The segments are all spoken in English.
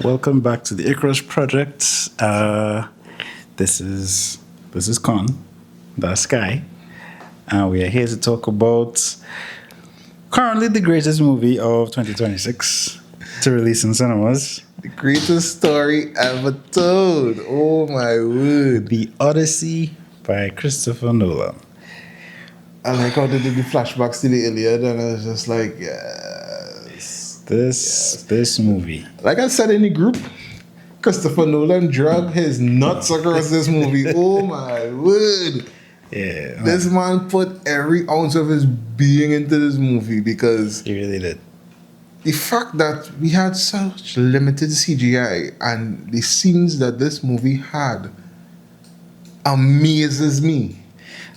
welcome back to the Icarus Project. This is Con, that's Sky, and we are here to talk about currently the greatest movie of 2026 to release in cinemas. The greatest story ever told. Oh my word. The Odyssey by Christopher Nolan. I like how they did the flashbacks to the Iliad, and I was just like, yes. This movie. Like I said in the group, Christopher Nolan drug his nuts across this movie. Oh my word. Yeah. This man put every ounce of his being into this movie because He really did. the fact that we had such limited CGI and the scenes that this movie had amazes me.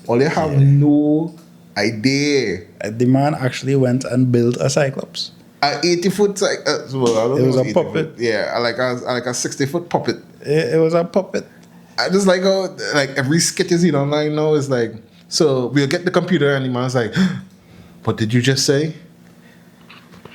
Well, they have no idea. The man actually went and built a Cyclops. An 80-foot, well, I don't It know was a 80 puppet. foot. Yeah, I like a 60-foot puppet. It was a puppet. I just like how like every skit you see online now is like, so we'll get the computer and the man's like, what did you just say?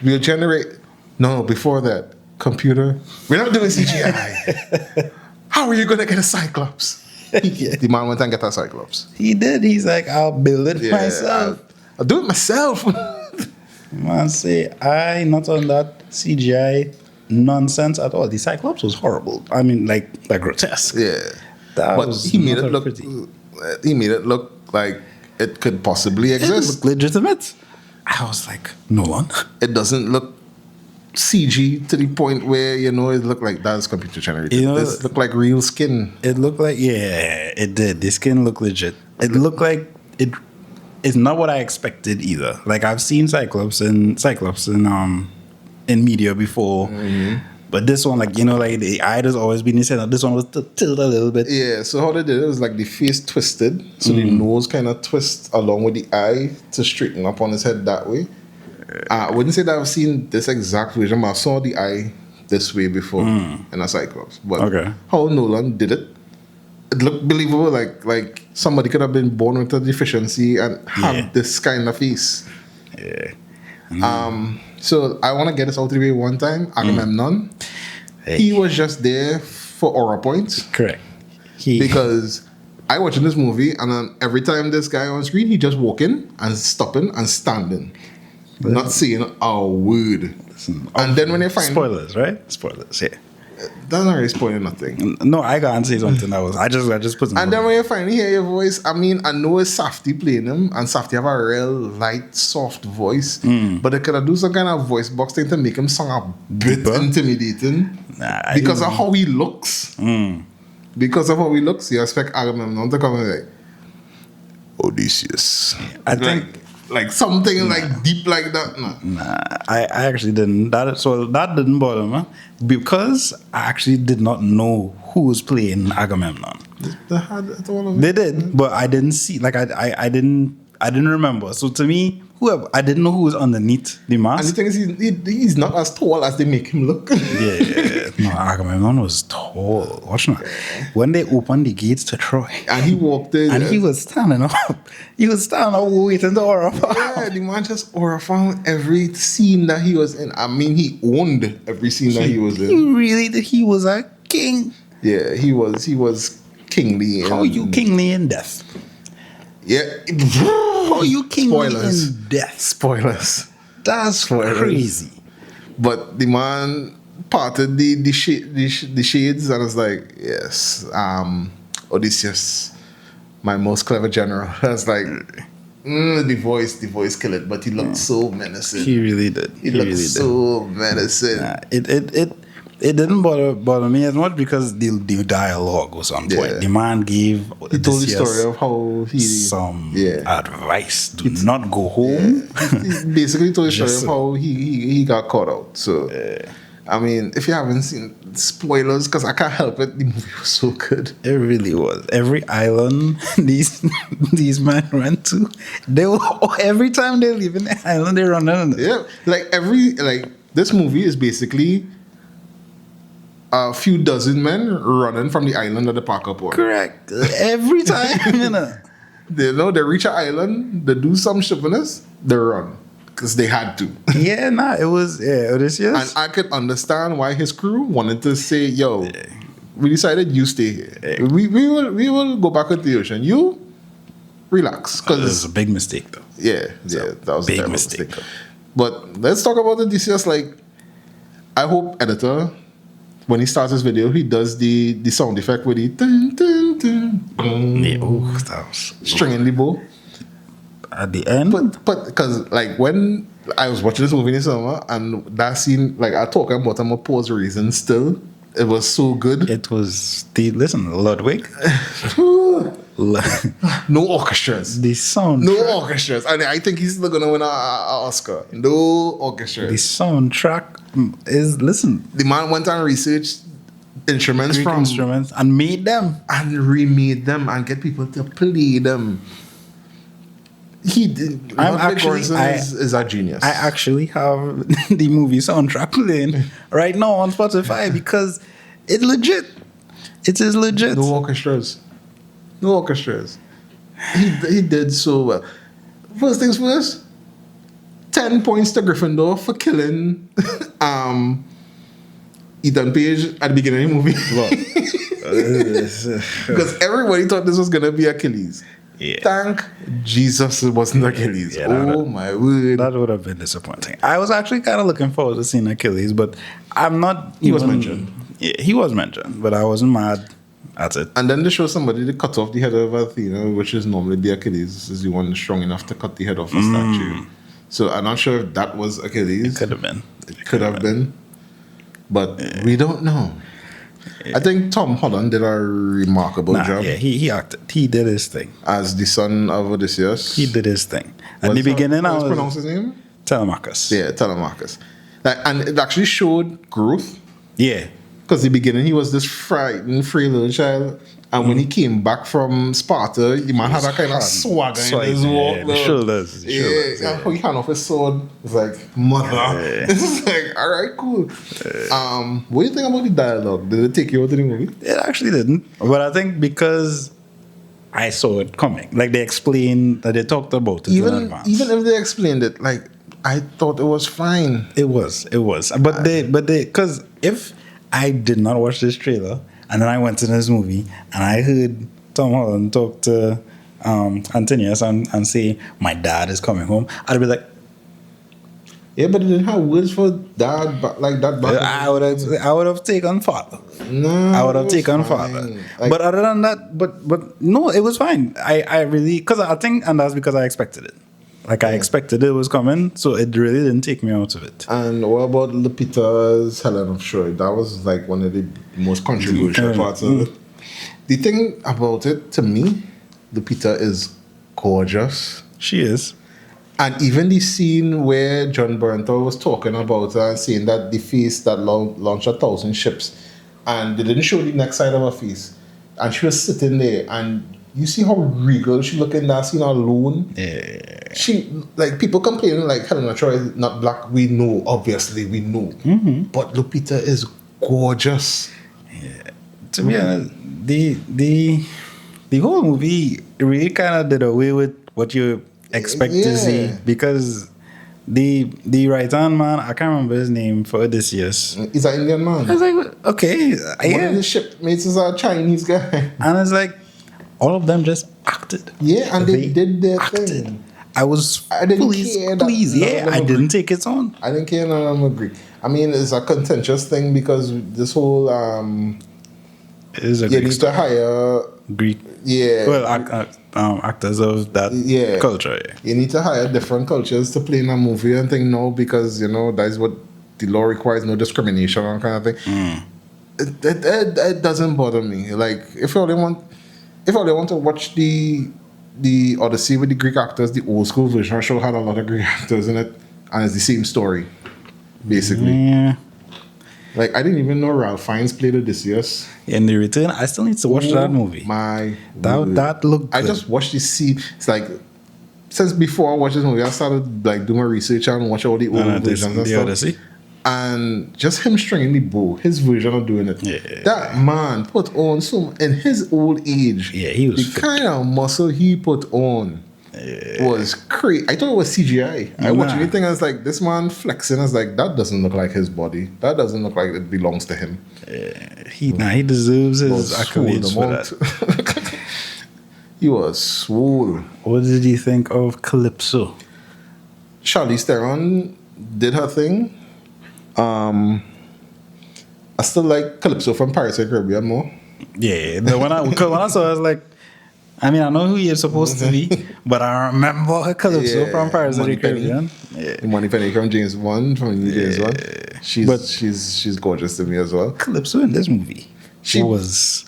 We'll generate. No, before that, computer, we're not doing CGI. How are you gonna get a Cyclops? The man went and get a Cyclops. He did. He's like, I'll build it myself. I'll do it myself. Man, say I not on that CGI nonsense at all. The Cyclops was horrible. I mean, like grotesque. Yeah, That but was he made not it look. pretty. He made it look like it could possibly It exist. looked legitimate. I was like, Nolan. It doesn't look CG to the point where it looked like that's computer generated. This looked like real skin. It looked like it did. The skin looked legit. It looked like it. It's not what I expected either. Like I've seen Cyclops in media before, but this one, like the eye has always been the center. This one was tilted a little bit. Yeah, so how they did it was like the face twisted, so the nose kind of twists along with the eye to straighten up on his head that way. I wouldn't say that I've seen this exact version, but I saw the eye this way before in a Cyclops. But how Nolan did it looked believable, like somebody could have been born with a deficiency and have this kind of face. Yeah. So I want to get this out of the way one time. Agamemnon, he was just there for aura points. Correct. Because I watching this movie and then every time this guy on screen, he just walking and stopping and standing, not saying a word. And then when you find spoilers, right? Spoilers, yeah. That's not really spoiling nothing. No, I can't say something that was. I just put. And then when you finally hear your voice, I mean, I know it's Safdie playing him, and Safdie have a real light, soft voice, but they could have do some kind of voice box thing to make him sound a bit intimidating because of how he looks. Because of how he looks, you expect Agamemnon to come and like Odysseus. I think. Like something like deep like that. I actually didn't. That didn't bother me because I actually did not know who was playing Agamemnon. They did, but I didn't see. Like I didn't remember. So to me, I didn't know who was underneath the mask. And the thing is, he's not as tall as they make him look. No, Agamemnon was tall. Watch now. When they opened the gates to Troy, and he walked in, and he was standing up. He was standing up waiting to aura farm. Yeah, the man just aura found every scene that he was in. I mean, he owned every scene that he was in. He really did. He was a king. Yeah, he was kingly. How are you kingly in death? Yeah. How are you kingly in death? Spoilers. That's crazy. But the man parted the shades and was like, yes, Odysseus, my most clever general. I was like, the voice kill it, but he looked so menacing. He really did. He looked so menacing. It didn't bother me as much because the dialogue was on point. The man gave he told the story of how he some advice. Do not go home. He basically told the story of how he got caught out. So I mean, if you haven't seen spoilers, because I can't help it, the movie was so good. It really was. Every island these men went to, every time they leave in the island, they run in. Yeah, this movie is basically a few dozen men running from the island that they park up on. Correct. Every time, They reach an island, they do some shippiness, they run. because they had to. Yeah, nah, it was Odysseus. And I could understand why his crew wanted to say, "Yo, we decided you stay here. We will go back into the ocean. You relax." Because it was a big mistake, though. That was a big terrible mistake. But let's talk about Odysseus. Like, I hope editor, when he starts his video, he does the sound effect with the dun, dun, dun, dun, Yeah, that was string in the bow. At the end. But because like when I was watching this movie in the cinema and that scene, like I talk about I'm a pause reason still. It was so good. It was Ludwig. No orchestras. The soundtrack. No orchestras. And I think he's still gonna win an Oscar. No orchestras. The soundtrack is The man went and researched instruments Greek from instruments and made them. and remade them and get people to play them. He did. Is a genius. I actually have the movie soundtrack playing right now on Spotify because it's legit. It is legit. No orchestras. No orchestras. He did so well. First things first, 10 points to Gryffindor for killing Ethan Page at the beginning of the movie. Because everybody thought this was going to be Achilles. Yeah. Thank Jesus it wasn't Achilles. Yeah, my word. That would have been disappointing. I was actually kind of looking forward to seeing Achilles, but I'm not. He was mentioned. Yeah, he was mentioned, but I wasn't mad at it. And then they show somebody to cut off the head of Athena, which is normally the Achilles. This is the one strong enough to cut the head off a statue. So I'm not sure if that was Achilles. It could have been. It could have been. But we don't know. I think Tom Holland did a remarkable job. Yeah, he acted. He did his thing. As the son of Odysseus. He did his thing. At the beginning, I was... pronounce his name? Telemachus. Yeah, Telemachus. Like, and it actually showed growth. Yeah. Because in the beginning, he was this frightened, frail little child. And when he came back from Sparta, the man had that kind of swagger in his walk. Yeah, the shoulders. Yeah, he hand off his sword. It's like, mother. Yeah. It's like, all right, cool. What do you think about the dialogue? Did it take you out of the movie? It actually didn't. But I think because I saw it coming. Like they explained, that they talked about it in advance. Even if they explained it, like, I thought it was fine. It was. But because if I did not watch this trailer, and then I went to this movie and I heard Tom Holland talk to Antonius and say, my dad is coming home, I'd be like, yeah, but it didn't have words for dad, but like that. I would have taken father. No, I would have taken father. Like, but other than that, but no, it was fine. I really, because I think, and that's because I expected it. Like I expected it was coming, so it really didn't take me out of it. And what about Lupita's Helen of Troy? That was like one of the most controversial parts of it. The thing about it, to me, Lupita is gorgeous. She is. And even the scene where John Bernthal was talking about her and saying that the face that launched 1,000 ships, and they didn't show the next side of her face, and she was sitting there, and you see how regal she looked in that scene alone. Yeah. She, like, people complaining like Helena Troy is not black. We know, obviously, we know. Mm-hmm. But Lupita is gorgeous. Yeah. To be honest, the whole movie really kind of did away with what you expect to see, because the right-hand man, I can't remember his name, for Odysseus. He's an Indian man. I was like, okay. One of the shipmates is a Chinese guy. And it's like, all of them just acted. Yeah, and they did their thing. I didn't take it on. I didn't care, none of them agree. I mean, it's a contentious thing because this whole it is a you need to hire Greek. Yeah. Well, actors of that culture. Yeah. You need to hire different cultures to play in a movie and thing now because that's what the law requires, no discrimination and kind of thing. It doesn't bother me. Like if you only want to watch the Odyssey with the Greek actors, the old school version show had a lot of Greek actors in it, and it's the same story, basically. Yeah. Like I didn't even know Ralph Fiennes played Odysseus. In The Return, I still need to watch that movie. That looked good. I just watched the scene. It's like since before I watched this movie, I started like doing my research and watch all the old versions and stuff. Odyssey. And just him stringing the bow, his version of doing it. Yeah. That man put on in his old age. Yeah, he was the kind of muscle he put on. was crazy. I thought it was CGI. I watched anything and I was like, this man flexing. I was like, that doesn't look like his body. That doesn't look like it belongs to him. He deserves his accolades for that. He was swole. What did you think of Calypso? Charlize Theron did her thing. I still like Calypso from Pirates of the Caribbean more. Yeah, when I saw it, I was like, I mean, I know who you're supposed to be, but I remember her Calypso from Pirates of the Caribbean. Yeah. Moneypenny from James Bond, from James Bond. She's gorgeous to me as well. Calypso in this movie, she was.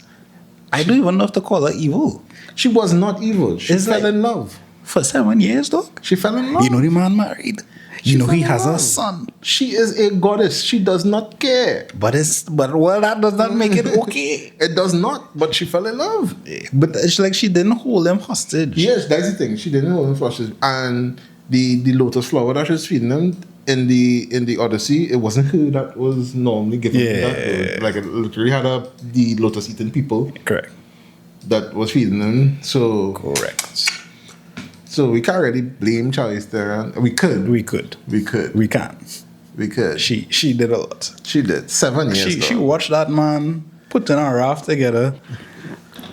I don't even know if to call her evil. She was not evil. She fell in love. For 7 years, dog. She fell in love. You know the man married. You know he has a son. She is a goddess. She does not care. But that does not make it okay. It does not. But she fell in love. But it's like she didn't hold him hostage. Yes, that's the thing. She didn't hold him hostage. And the lotus flower that she was feeding him in the Odyssey, it wasn't her that was normally given that. Like it literally had the lotus eating people. Correct. That was feeding them. So correct. So we can't really blame Charlize Theron. We could. We can't. We could. She did a lot. She did 7 years. She watched that man putting a raft together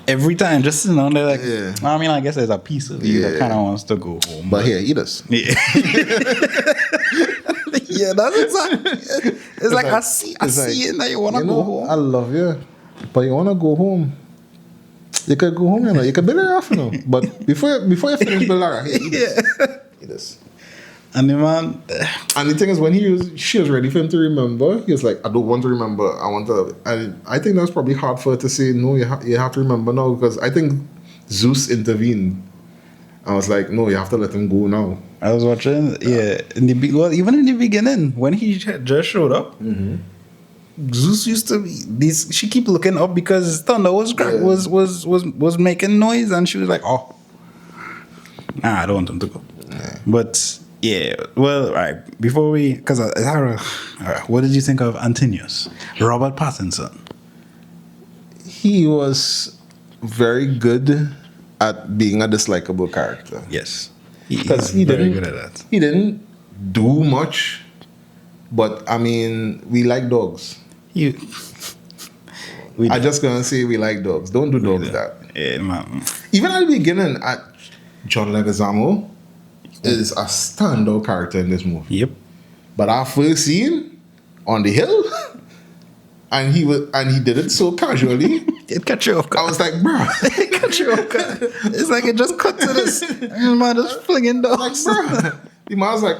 every time, just sitting down there like. Yeah. I mean, I guess there's a piece of you that kind of wants to go home. But here, eat us. Yeah. Yeah, that's exactly. It's like I see it that you want to go home. I love you, but you want to go home. You could go home, you could build it off, But before you finish building it, eat this. And the man, and the thing is, when she was ready for him to remember, he was like, I don't want to remember. I want to. And I think that's probably hard for her to say, no, you have to remember now, because I think Zeus intervened. I was like, no, you have to let him go now. I was watching, even in the beginning, when he just showed up. Mm-hmm. Zeus used to be she keep looking up because thunder was making noise, and she was like, oh, nah, I don't want him to go. Yeah. But well, right, before we, because what did you think of Antonius, Robert Pattinson? He was very good at being a dislikable character. Yes, because he very good at that. He didn't do much, but I mean, we like dogs. I'm just gonna say we like dogs. Don't do dogs that. Yeah, man. Even at the beginning, John Leguizamo is a standout character in this movie. Yep. But our first scene on the hill, and he did it so casually. It cut you off guard. I was like, bro. It cut you off guard. It's like it just cut to this. And man just flinging dogs. Like, bro. The man was like,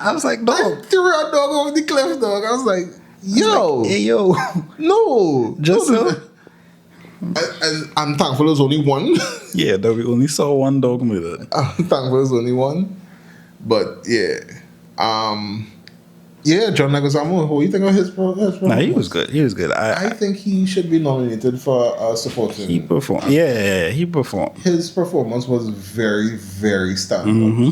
I was like, dog. I threw a dog over the cliff, dog. I was like, yo. Like, hey, yo. No. Just so. And I'm thankful there's only one. Yeah, that we only saw one dog murdered. I'm thankful there's only one. But, yeah. John Leguizamo, what do you think of his performance? Nah, he was good. He was good. I think he should be nominated for supporting. He performed. Yeah, he performed. His performance was very, very standout. Mm-hmm.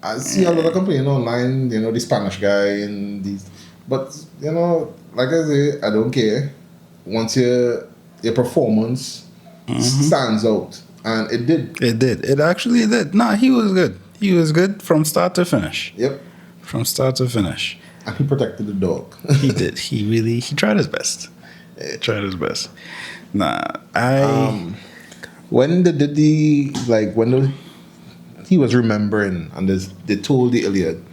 I see a lot of complaining online, the Spanish guy and these. But, like I say, I don't care. Once your performance stands out. And it did. It did. It actually did. Nah, he was good. He was good from start to finish. Yep. From start to finish. And he protected the dog. He did. He tried his best. He tried his best. Nah, when he was remembering, and they told the Iliad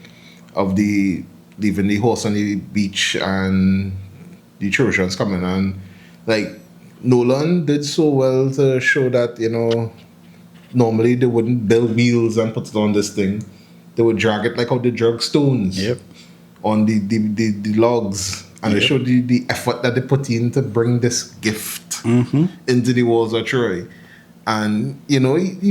of leaving the horse on the beach and the Trojans coming, and like Nolan did so well to show that normally they wouldn't build wheels and put it on this thing. They would drag it like how they drag stones on the logs. And they showed the effort that they put in to bring this gift into the walls of Troy. And, he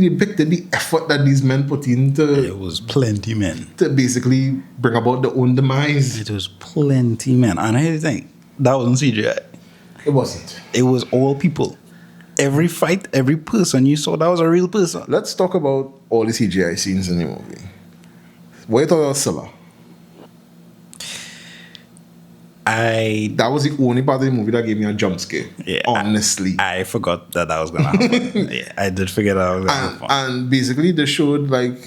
depicted the effort that these men put into... It was plenty men. To basically bring about their own demise. It was plenty men. And I think that wasn't CGI. It wasn't. It was all people. Every fight, every person you saw, that was a real person. Let's talk about all the CGI scenes in the movie. What do you thought about Scylla? That was the only part of the movie that gave me a jump scare. Yeah, honestly. I forgot that was gonna happen. Yeah, I did forget that was gonna happen. And basically they showed like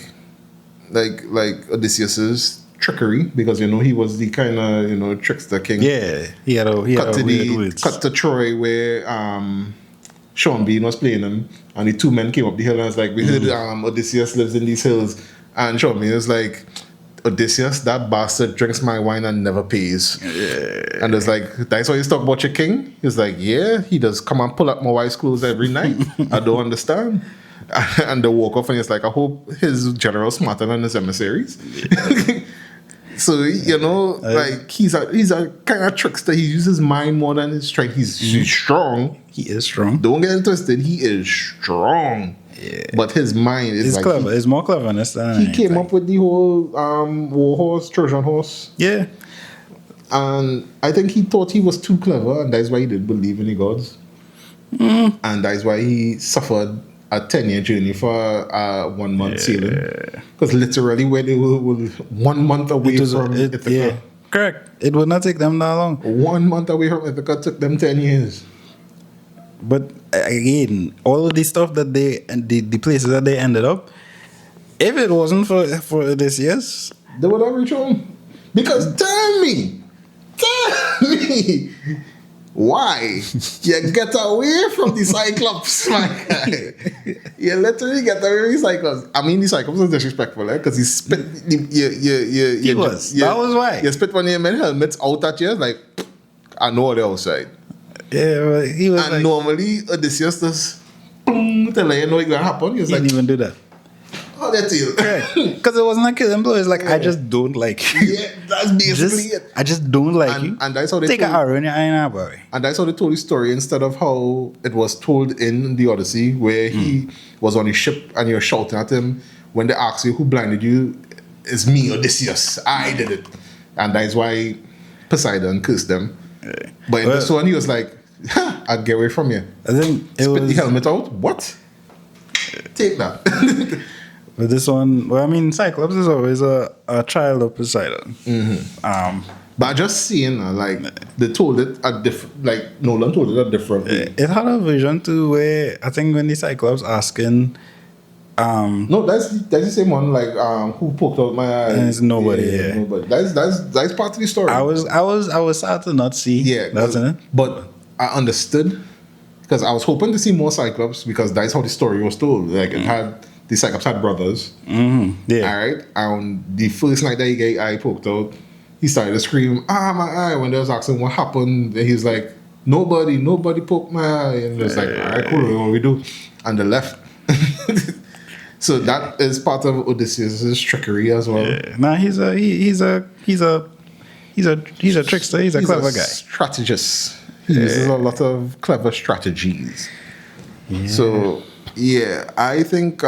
Odysseus's trickery, because he was the kind of trickster king. Yeah, he had a weird words. Cut to Troy where Sean Bean was playing him, and the two men came up the hill and was like, we heard Odysseus lives in these hills, and Sean Bean was like, Odysseus, that bastard drinks my wine and never pays. Yeah. And it's like, that's why you talk about your king? He's like, yeah, he does come and pull up my wife's clothes every night. I don't understand. And they walk off and it's like, I hope his general's smarter than his emissaries. Yeah. So, like he's a kind of trickster. He uses mind more than his strength. He's strong. He is strong. Don't get it twisted. He is strong. Yeah. But his mind is like clever. It's more cleverness than he came up with the whole war horse, Trojan horse. Yeah. And I think he thought he was too clever, and that's why he didn't believe in the gods. And that's why he suffered a 10-year journey for 1 month sailing. Because literally where they were 1 month away from Ithaca. Yeah, correct. It would not take them that long. 1 month away from Ithaca took them 10 years. But again, all of the stuff that the places that they ended up, if it wasn't for Odysseus, they would have reached home. Because tell me, why you get away from the Cyclops, my guy? You literally get away from the Cyclops. I mean, the Cyclops was disrespectful, because he spit. He was. That was why. You spit one of your men helmets out at you, like, I know the outside. Yeah, well, he was. And normally Odysseus just boom, to let you know it's gonna happen. He didn't even do that. Oh, that's it. Because it wasn't a killing blow. It's like, I just don't like you. Yeah, that's basically it. I just don't like you. And that's how they take an arrow in your eye, boy. And that's how they told the story, instead of how it was told in the Odyssey, where he was on his ship and you're shouting at him. When they ask you who blinded you, it's me, Odysseus. I did it. And that's why Poseidon cursed them. Yeah. But in this one, he was like, I'll get away from you. I think it Spit the helmet out. What? Take that. But this one, well, I mean, Cyclops is always a child of Poseidon. But I just seeing, they told it Nolan told it a different way. It had a vision too, where I think when the Cyclops asking, no, that's the same one. Who poked out my eye? And it's nobody. Yeah, nobody. That's part of the story. I was sad to not see. Yeah, that's it. But I understood, because I was hoping to see more Cyclops, because that's how the story was told. Like the Cyclops had brothers. Yeah. All right. And the first night that he got his eye poked out, he started to scream, my eye. When they was asking what happened, he was like, nobody poked my eye. And it was like, all right, cool, what we do? And they left. So that is part of Odysseus' trickery as well. Yeah. Nah, he's a trickster. He's a clever guy. Strategist. He uses a lot of clever strategies. Yeah. So I think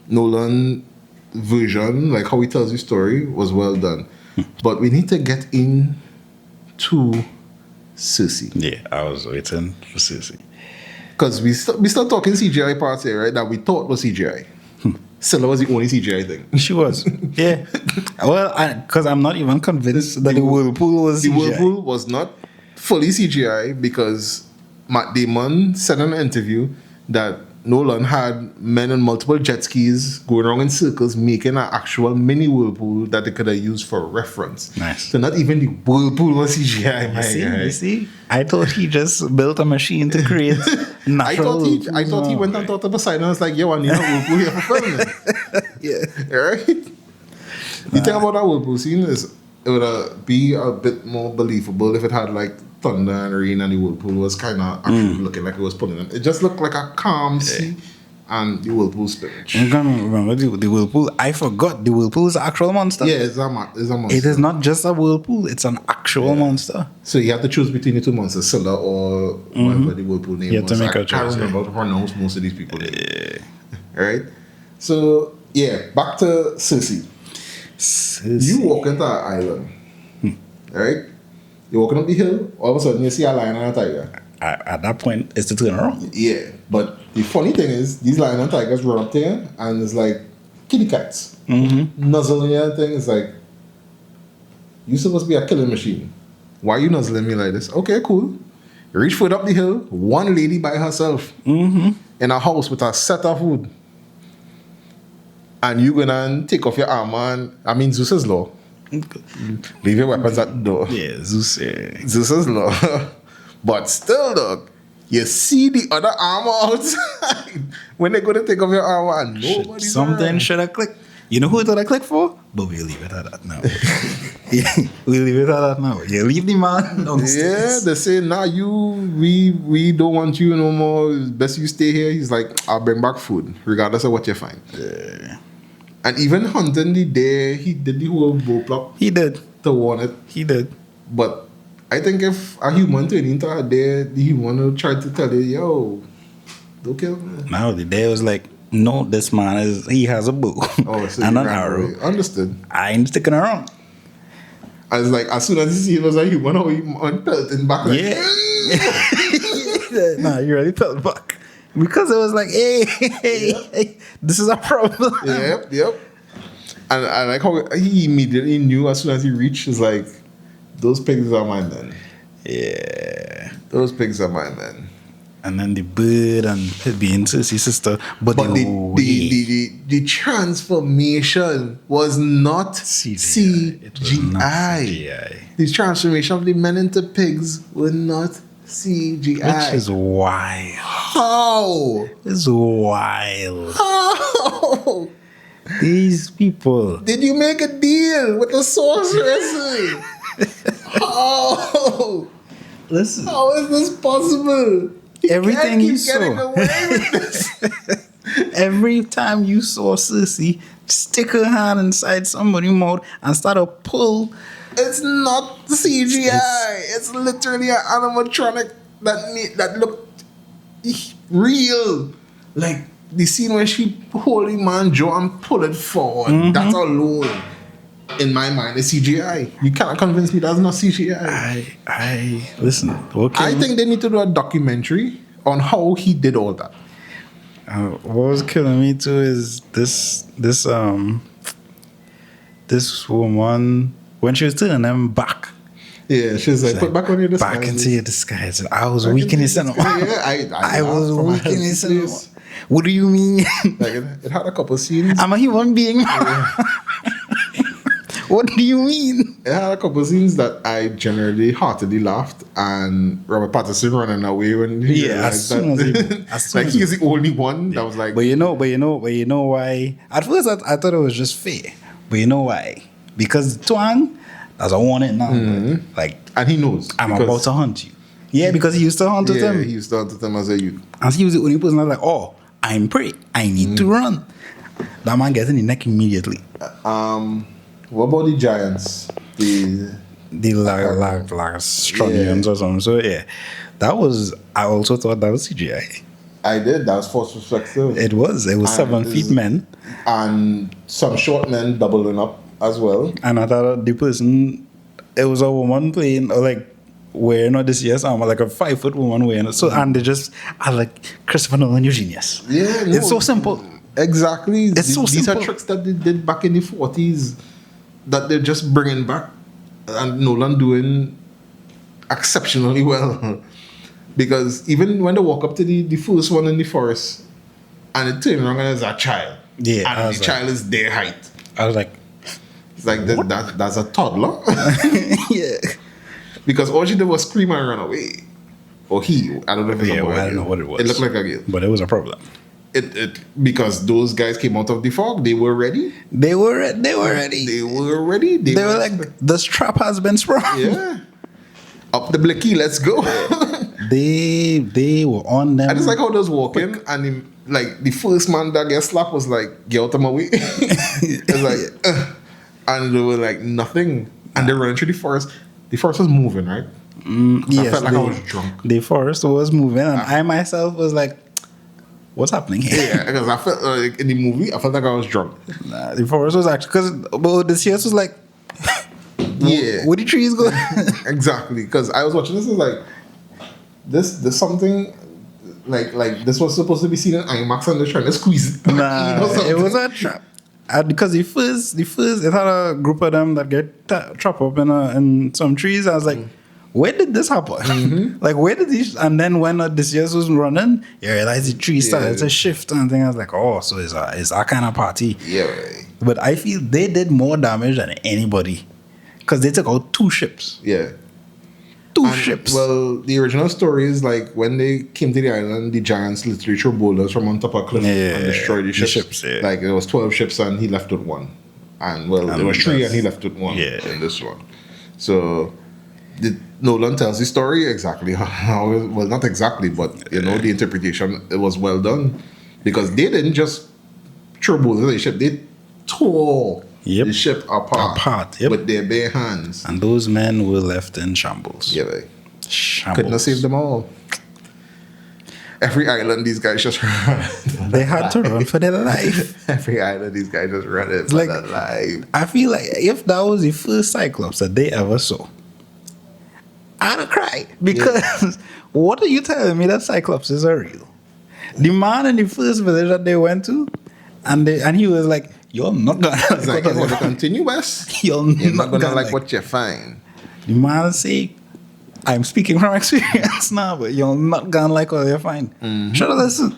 Nolan version, like how he tells the story, was well done. But we need to get into Circe. Yeah, I was waiting for Circe. Because we still talking CGI parts here, right? That we thought was CGI. Scylla was the only CGI thing. She was. Yeah. Well, because I'm not even convinced that the whirlpool was CGI. The whirlpool was not fully CGI, because Matt Damon said in an interview that Nolan had men on multiple jet skis going around in circles making an actual mini whirlpool that they could have used for reference. Nice. So not even the whirlpool was CGI. You see? I thought he just built a machine to create natural I thought he went and thought of a side and was like, yo, I need a whirlpool here for filming. Yeah. Right? The thing about that whirlpool scene is it would be a bit more believable if it had thunder and rain and the whirlpool was kind of actually looking like it was pulling them. It just looked like a calm sea and the whirlpool spinach. I'm gonna remember the whirlpool. I forgot the whirlpool is an actual monster. Yeah, it's a monster. It is not just a whirlpool, it's an actual monster. So you have to choose between the two monsters, Scylla or whatever the whirlpool name was. You have to make a choice. I can't remember how to pronounce most of these people's names. Alright? So, back to Circe. You walk into an island. Alright? You're walking up the hill, all of a sudden you see a lion and a tiger. At that point, it's the turn around. Yeah, but the funny thing is, these lion and tigers run up there and it's like kitty cats. Nuzzle and everything. It's like, you're supposed to be a killing machine. Why you nuzzling me like this? Okay, cool. You reach foot up the hill, one lady by herself in a house with a set of food. And you gonna take off your armor and, I mean, Zeus's law. Leave your weapons at the door. Yeah, Zeus. Yeah. Zeus's law. But still, dog, you see the other armor outside when they go to take off your armor and nobody's Something around. should have clicked. You know who it would have clicked for? But we'll leave it at that now. We'll leave it at that now. You leave the man downstairs. Yeah, they say, nah, we don't want you no more. It's best you stay here. He's like, I'll bring back food, regardless of what you find. Yeah. And even hunting the day, he did the whole bow plot He did. to warn it. He did. But I think if a human turn into a dare, the human will try to tell you, yo, don't kill me. Now the day was like, no, this man he has a bow Oh, so and you an ran arrow. away. Understood. I ain't sticking around. I was like, as soon as he see it was a human, how he pelting back like, Yeah. Nah, you really felt back. Because it was like, hey, this is a problem. Yep. And I like how he immediately knew as soon as he reached, it's like, those pigs are mine then. Yeah. Those pigs are mine then. And then the bird and it being his sister. But the transformation was not CGI. It was not CGI. The transformation of the men into pigs were not CGI. Which is wild. How? It's wild. How? These people. Did you make a deal with the sorceress? How? Listen. How is this possible? Everything you saw. Away with this. Every time you saw Sissy stick her hand inside somebody's mouth and start to pull. It's not CGI. It's literally an animatronic that looked real. Like the scene where she hold the man jaw and pull it forward. That alone, in my mind, is CGI. You cannot convince me that's not CGI. I listen. Okay. I think they need to do a documentary on how he did all that. What was killing me too is this woman when she was turning them back. Yeah, she's like, put back on your disguise. Back into your disguise. I was weak in the cinema. Yeah, I was weak in the cinema. place. What do you mean? Like it had a couple scenes. I'm a human being. What do you mean? It had a couple scenes that I generally heartily laughed, and Robert Pattinson running away when he realized that he's the only one that was like. But you know why? At first I thought it was just fair, but you know why? Because Twang, that's a warning now. Like, and he knows I'm about to hunt you. Yeah, because he used to hunt with them. Yeah, he used to hunt with them as a youth. And he was the only person that was like, oh, I'm prey. I need to run. That man gets in the neck immediately. What about the giants? The Lastronians or something. So yeah, I also thought that was CGI. I did. That was false perspective. It was 7 feet men. And some short men doubling up as well. And I thought the person, it was a woman playing, or like, wearing Odysseus armor, like a 5 foot woman wearing it. So, and they just are like, Christopher Nolan, you're genius. Yeah, no, it's so simple. Exactly. It's so These simple. are tricks that they did back in the 40s that they're just bringing back, and Nolan doing exceptionally well. Because even when they walk up to the first one in the forest, and it turns around and there's a child, and the child is their height. I was like, it's like that's a toddler. yeah. Because all she did was scream and run away. Or he, I don't know if it's a boy. I don't know what it was. It looked like a girl. But it was a problem. It because those guys came out of the fog, they were ready. They were ready. They were ready. They were like, this trap has been sprung. Yeah. Up the blicky, let's go. They were on them. I just like how they was walking, and like the first man that gets slapped was like, get out of my way. It's like, and they were like nothing, and they ran through the forest. The forest was moving, right? Yes, I felt like I was drunk. The forest was moving, and I myself was like, what's happening here? Yeah, because I felt like in the movie, I felt like I was drunk. Nah, the forest was actually, because Odysseus was like, yeah, where the trees go? Exactly, because I was watching this, and like, this something like this was supposed to be seen in IMAX, and they're trying to squeeze it. Nah, it was a trap. Because the first, it had a group of them that get trapped up in some trees. I was like, where did this happen? Like, where did these? And then when Odysseus was running, you realize the tree started to shift and things. I was like, oh, so it's that kind of party. Yeah, right. But I feel they did more damage than anybody because they took out 2 ships. Yeah. Two And, ships. Well, the original story is like when they came to the island, the giants literally threw boulders from on top of a cliff and destroyed the ships. Yeah. Like it was 12 ships and he left with 1. And there was 3 and he left with 1 in this one. So Nolan tells the story exactly how well, not exactly, but the interpretation, it was well done because they didn't just throw boulders at the ship, they tore the ship apart with their bare hands. And those men were left in shambles. Yeah, right. Shambles. Couldn't have saved them all. Every island, these guys just run. They had to run for their life. Every island, these guys just run it for their life. I feel like if that was the first Cyclops that they ever saw, I'd have cried. Because what are you telling me that Cyclopses are real? The man in the first village that they went to, and he was like, you're not gonna like you want to continue, Wes? You're not gonna like what you find. The man say, I'm speaking from experience now, but you're not gonna like what you find. Should have listened.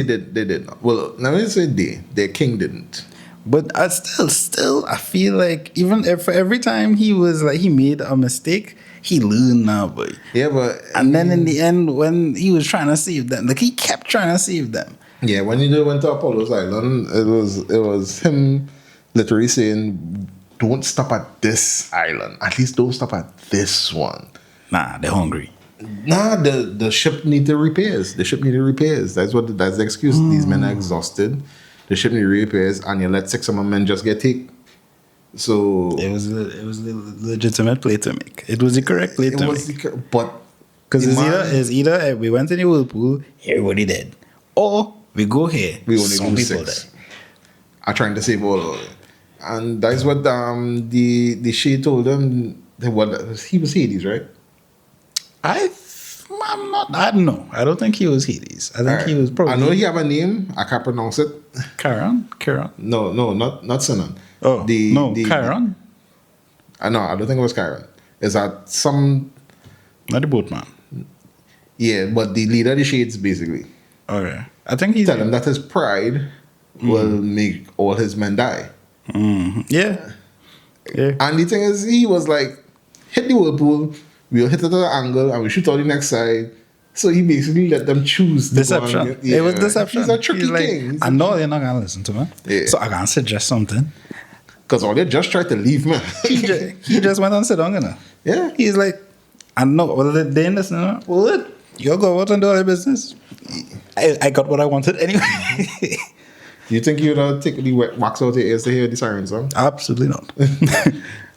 They did not. Well, let me say their king didn't. But I still, I feel like even if every time he was like he made a mistake, he learned now, boy. Yeah, but and then in the end, when he was trying to save them, like he kept trying to save them. Yeah, when he went to Apollo's Island, it was him literally saying, "Don't stop at this island. At least don't stop at this one." Nah, they're hungry. Nah, the ship needed repairs. The ship needed repairs. That's the excuse. These men are exhausted. The ship needed repairs, and you let 6 of my men just get taken. So it was the legitimate play to make. It was the correct play to make. But because it's either we went in the whirlpool, everybody dead, or we go here, we only some lose people 6. dead. I'm trying to save all of it. And that's what the she told them. He was Hades, right? I don't know. I don't think he was Hades. I think he was probably. I know he have a name. I can't pronounce it. Chiron? No, not Sinan. Oh, Chiron? I don't think it was Chiron. Is that some... Not the boatman. Yeah, but the leader of the Shades, basically. Okay. I think he's... Tell him that his pride will make all his men die. Yeah. And the thing is, he was like, hit the whirlpool, we'll hit it at an angle, and we shoot on the next side. So he basically let them choose. Deception. It was deception. He's a tricky king. I know you're not going to listen to me. Yeah. So I can suggest something. Because all they just tried to leave me. he just went and sit down, you know. Yeah. He's like, I know. Well, they didn't listen. Well, you'll go out and do all your business. I got what I wanted anyway. You think you'd take the wax out your ears to hear the siren song? Absolutely not.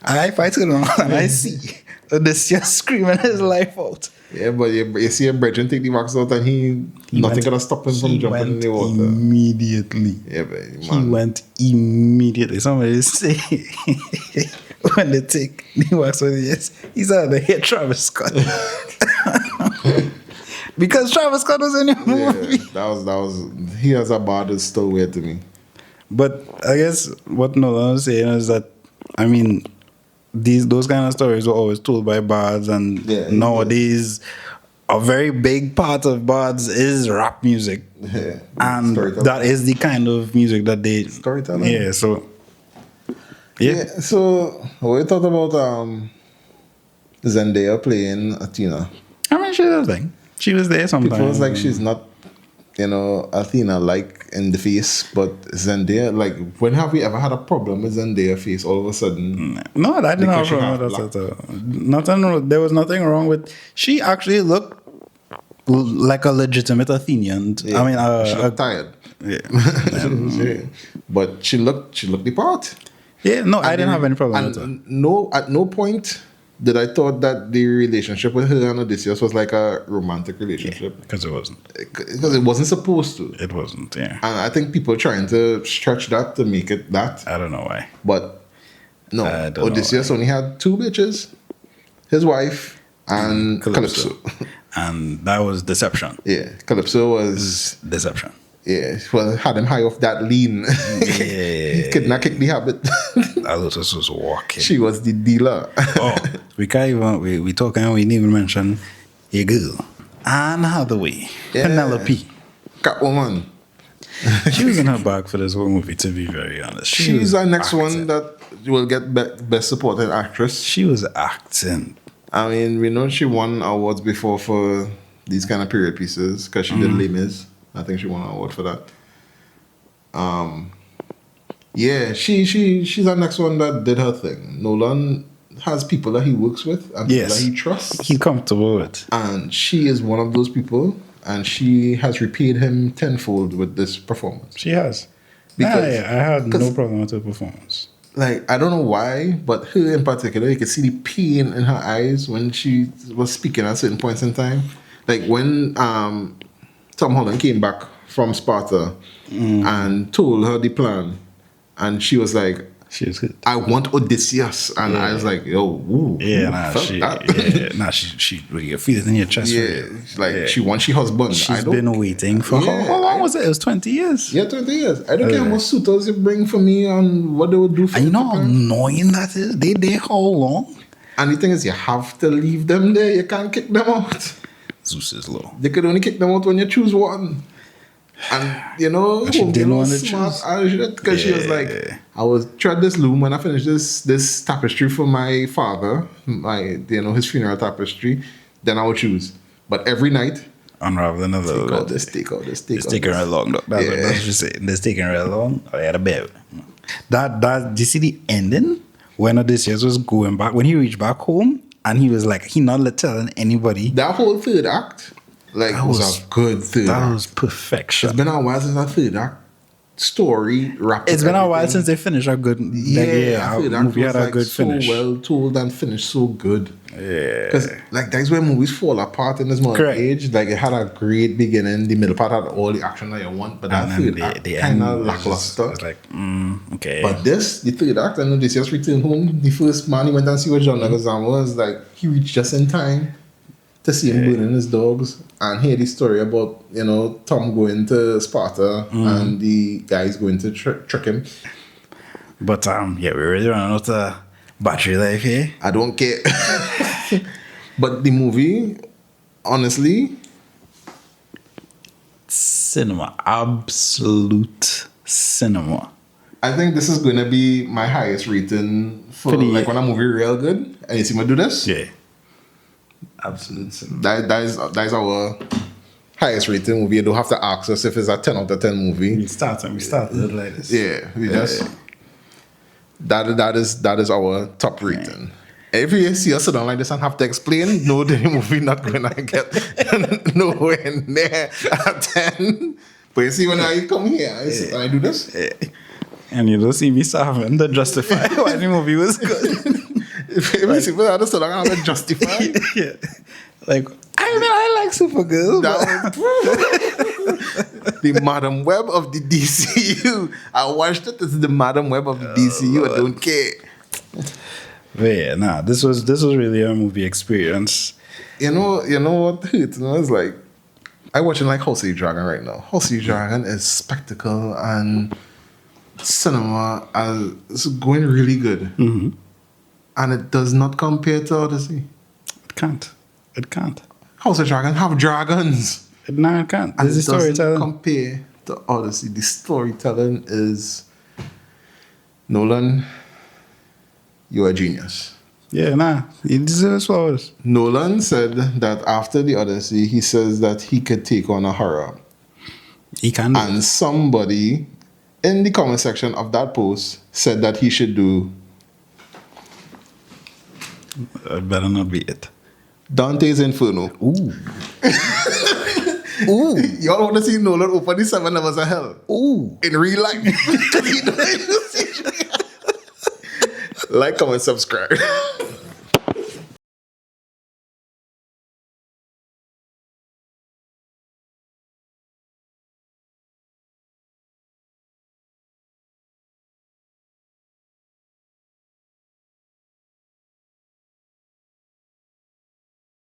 I fight it on and I see this just screaming his life out. Yeah, but you see a brethren take the wax out and nothing gonna stop him from jumping in the water. Immediately. Yeah, man. He went immediately. Somebody say when they take the wax out, yes, he's out of here, Travis Scott. Because Travis Scott was in the movie. Yeah, that was he has a bar that's still weird to me. But I guess what Nolan was saying is that, I mean, those kind of stories were always told by bards, and nowadays a very big part of bards is rap music. Yeah. And that is the kind of music that they storytelling. Yeah, so so what you thought about Zendaya playing Athena? I mean, she was thing. She was there sometimes. People was like she's not, Athena like in the face, but Zendaya, like, when have we ever had a problem with Zendaya face all of a sudden? No, I didn't have a problem with that at all. There was nothing wrong with. She actually looked like a legitimate Athenian. Yeah. I mean, she looked tired. Yeah, but she looked the part. Yeah, no, I didn't have any problem with that. At no point did I thought that the relationship with her and Odysseus was like a romantic relationship. Because it wasn't. Because it wasn't supposed to. It wasn't, yeah. And I think people trying to stretch that to make it that. I don't know why. But no, Odysseus only had 2 bitches. His wife and Calypso. And that was deception. Yeah, Calypso was... Deception. Yeah, well, had him high off that lean. Yeah. He could not kick the habit. Lotus was walking. She was the dealer. Oh, we can't even, we talking, we didn't even mention a girl. Anne Hathaway. Yeah. Penelope. Catwoman. She was in her bag for this whole movie, to be very honest. She's our next one that will get Best Supporting Actress. She was acting. I mean, we know she won awards before for these kind of period pieces because she did Les Mis. I think she won an award for that. Yeah, she's our next one that did her thing. Nolan has people that he works with and people that he trusts. He's comfortable with. And she is one of those people, and she has repaid him tenfold with this performance. She has. Because I had no problem with her performance. Like, I don't know why, but her in particular, you could see the pain in her eyes when she was speaking at certain points in time. Like when Tom Holland came back from Sparta and told her the plan, and she was like, I want Odysseus. And I was like, yo, ooh. Yeah, she really feel it in your chest. She wants she husband. She's been waiting for how long was it? It was 20 years. Yeah, 20 years. I don't care how much suitors you bring for me and what they would do for me. And you know how annoying that is? They there how long? And the thing is, you have to leave them there. You can't kick them out. Zeus is low. They could only kick them out when you choose one. And you know, she didn't want to smart choose as shit because she was like, I was tread this loom when I finished this tapestry for my father, his funeral tapestry, then I would choose. But every night, unravel another. Take out this. It's taking real long. That's what you're saying. It's taking real long. I had a baby. That do you see the ending when Odysseus was going back when he reached back home and he was like he not telling anybody. That whole third act. Like, that was a good third act. That was perfection. It's been a while since that third act story wrapped. It's been a while since they finished a good movie had a good finish. So well told and finished so good. Yeah. Because that's where movies fall apart in this modern age. Like, it had a great beginning, the middle part had all the action that you want, but that third act kind of lackluster. It's like, okay. But the third act, I know Odysseus returned home. The first man he went and see what John Leguizamo was like, he reached just in time to see him burning his dogs and hear the story about, Tom going to Sparta and the guys going to trick him. But, we're really running out of battery life here. I don't care. But the movie, honestly... Cinema. Absolute cinema. I think this is going to be my highest rating for when a movie real good. And you see me do this? Yeah. Absolute cinema. That is our highest rating movie. You don't have to ask us if it's a 10 out of 10 movie. We started like this. Yeah, that is our top rating. If you see us sit down like this and have to explain, no, the movie not going to get nowhere near a 10. But you see when I come here, I do this. And you don't see me starving to justify why the movie was good. If you see me so long, I'm going to justify. Yeah. Like, I like Supergirl. The Madam Web of the DCU. I watched it. This is the Madam Web of the DCU. I don't care. But yeah, this was really a movie experience. You know what hurts? It's like I'm watching like House of the Dragon right now. House of the Dragon is spectacle and cinema is going really good. Mm-hmm. And it does not compare to Odyssey. It can't. House of Dragon have dragons. No, it can't. And it doesn't compare to Odyssey. The storytelling is... Nolan, you're a genius. Yeah, he deserves flowers. Nolan said that after the Odyssey, he says that he could take on a horror. He can. And somebody in the comment section of that post said that he should do... It better not be it. Dante's Inferno. Ooh. Ooh. Y'all want to see Nolan open the 7 levels of hell? Ooh. In real life. Like, comment, subscribe.